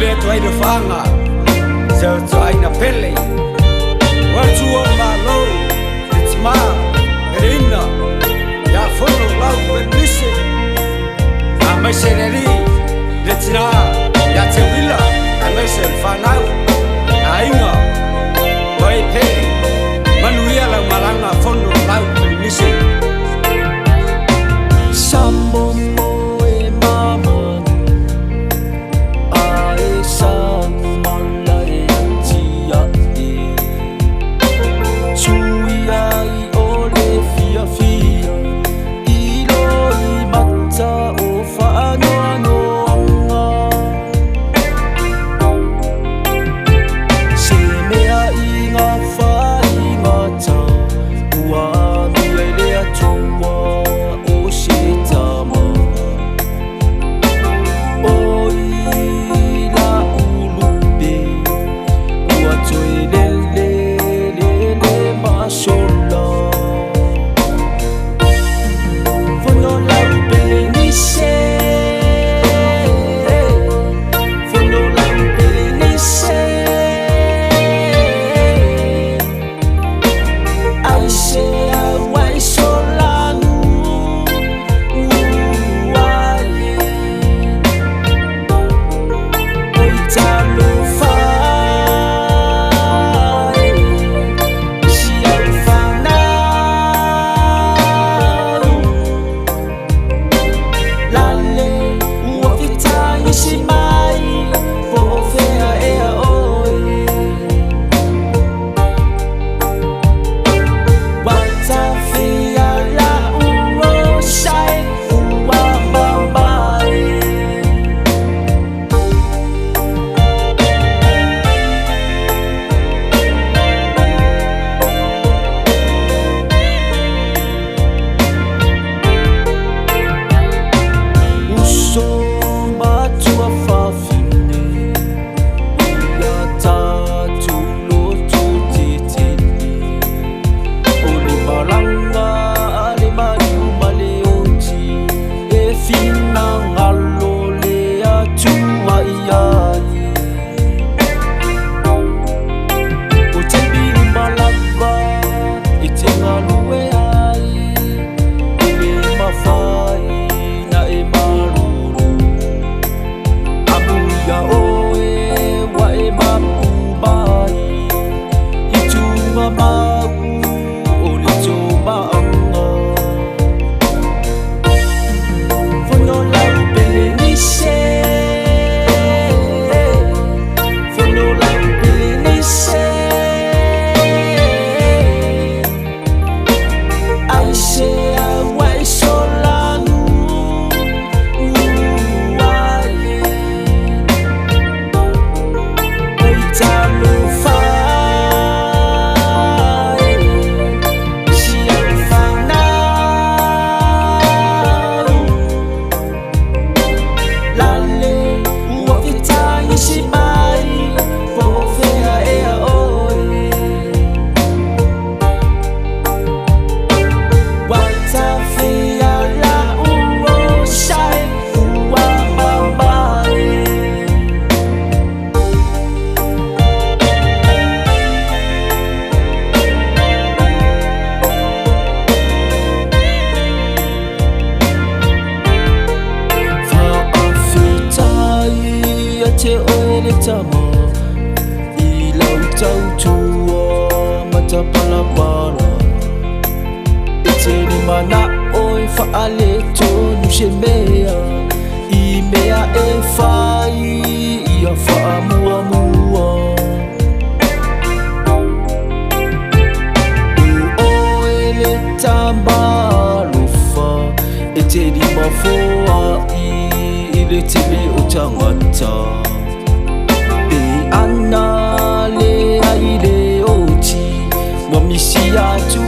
le tuai de fanga se tuai na pele wa tuo malo it's ma rina ya fono lau benise a sereri le tina ya te wila a se fanau na inga vai pe manuia la malanga fono lau benise Sambo e mama ai sang malai tia e chui ai ole fia fia I loi mata o whaano anoanga se mea I ngā whai ngata ua mia lea tua I lau tau tua mata palapala E te ni mana oi whaale tonu se mea I mea e whai ia wha mua mua U oe le tamalofa E te ni mafoa I le tele o tangata Ana le ai le oti Wa misi atu